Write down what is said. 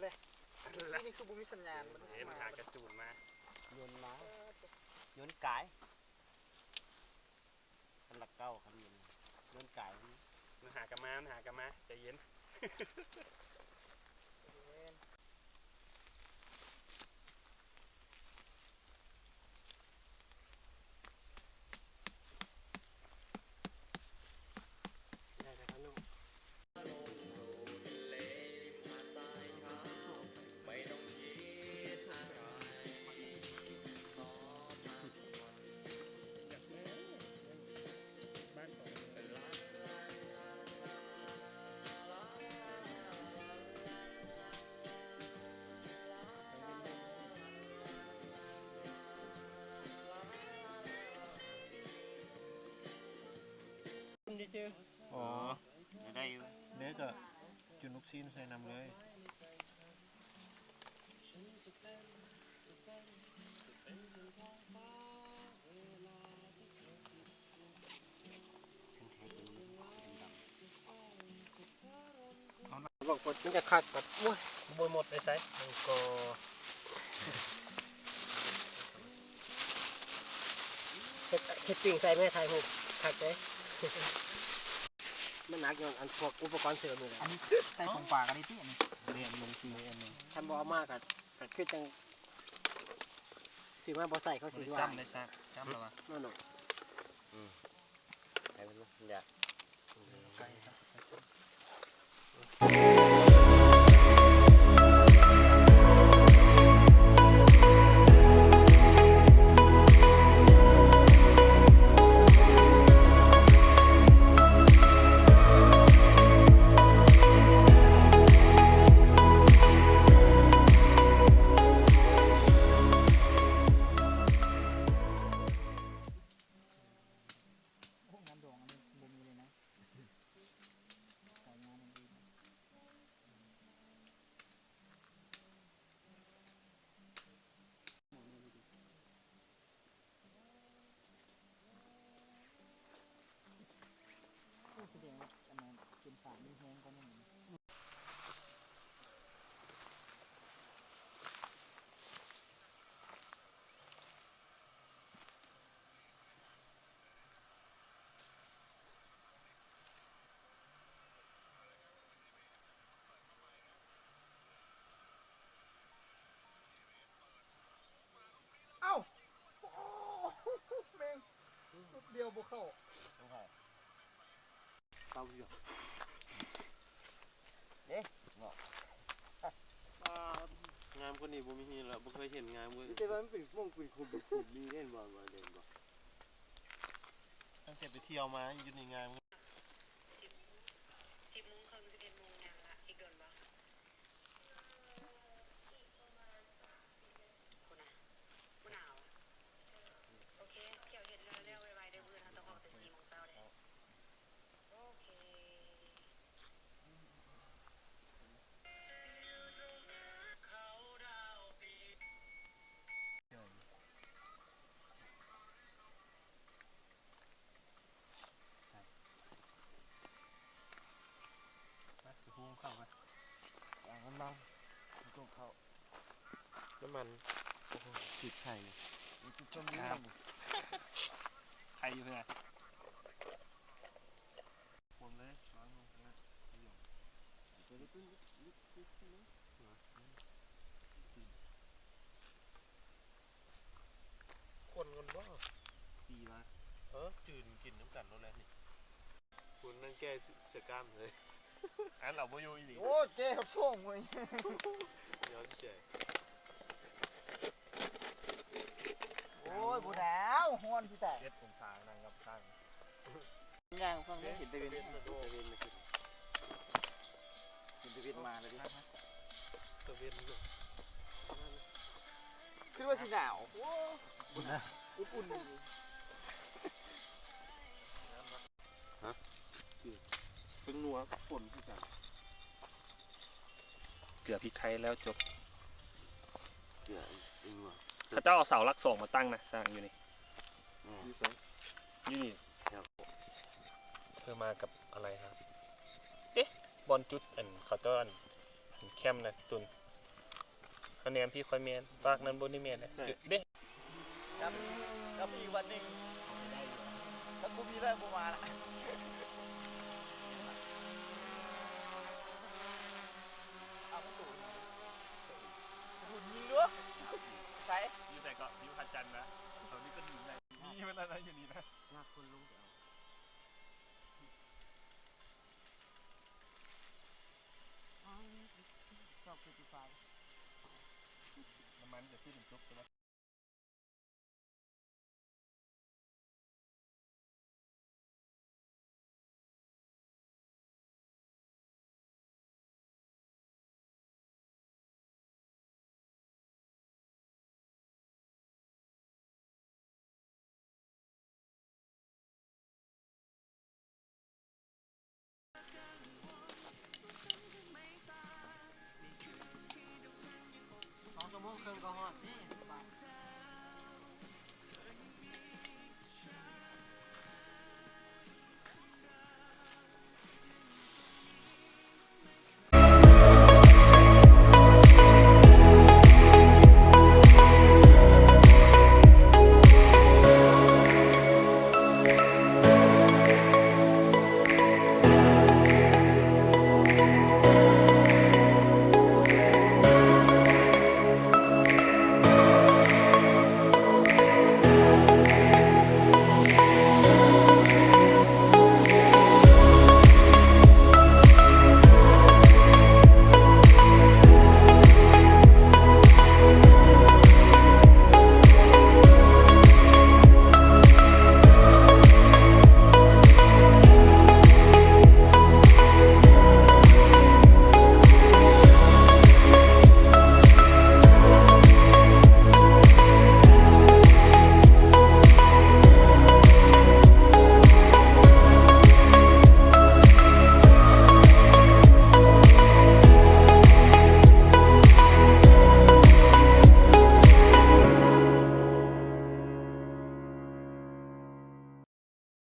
เลยนี่คือบุมิสัญญาณมันหากระจูนมาโยนมาโยนกายขันหลักเก้าขันโยนกายมันหากระมาใจเย็นอ๋อได้อยู่ เด็กอะจุนลูกซีนใส่น้ำเลยบอกว่ามันจะขาดแบบอุ้ยบวยหมดเลยใช่ก็เฮ็ดปิ้งใส่ไม่ไทยหูขาดเลยมันหนักอย่างอันพวกอุปกรณ์เสริมเลยอันนี้ใส่ของฝากกันดิที่อันนี้เรียนลงทีอันนึงทำบ่มากกันคือจังสิว่าบ่ใส่เขาสิว่าจำได้ซะจำแล้ววะนั่นหนูใครเป็นลูกอยากใส่ซะแสดงว่าอันนั้นเป็นฝามีแห้งก็นั่นเอ้าโอ้แม่งลูกเดียวบุเข้าเตาอยู่งามคนนี้บ่มีเห็นแล้วบ่เคยเห็นงามเว้ยแต่ว่ามันเป็นม่วงเป็นขุดดีเล่นบ่เด่นบ่ตั้งแต่ไปเที่ยวมาอยู่ในงามเข้าไปน้ำมันก็เข้าน้ำมันโอ้โหติดไข่ต้มยใครอยู่เพื่อนคนเลยร้อนลงนะคนกันบ่ปีละ จืดกินน้ำกันแล้วแหละนี่คุณนั่งแก้เสือกล้ามเลยอันเราบ่อยู่อีหลีโอ้เจ๊เขาช่วงเว้ยย้อนเฉยโอ้ยบูดาวฮ้อนพี่แต่เด็ดผมทางนั่งกับข้างย่างฟังไม่เห็นตะเวน เห็นตะเวนมาเลยดิตะเวนคิดว่าสิหนาวโอ้อุ่นเป็นนัวฝนที่กัน เกือบพริกไทยแล้วจบ เกลืออีก เขาเจ้าเอาเสาลักส่งมาตั้งนะสร้างอยู่นี่อยู่นี่เพื่อมากับอะไรครับเอ๊ะบอลจุดอันเขาเจ้าอันแคมนะตุน คะแนนพี่คอยเมียนฝากนั้นบนนี่เมียนเนี่ยเด้ แล้วมีวันหนึ่งถ้ากูมีได้กูมาละเอาประตูหุ่นยิงด้วยใส่ อยู่แต่ก็อยู่พันจันนะตอนนี้ก็อยู่ในนี่มันอะไรอยู่นี่นะ ลากคนลงชอบคือไฟ น้ำมันจะขึ้นถึงจุ๊บใช่ไหม2 ชั่วโมงครึ่งก็ฮอดนี่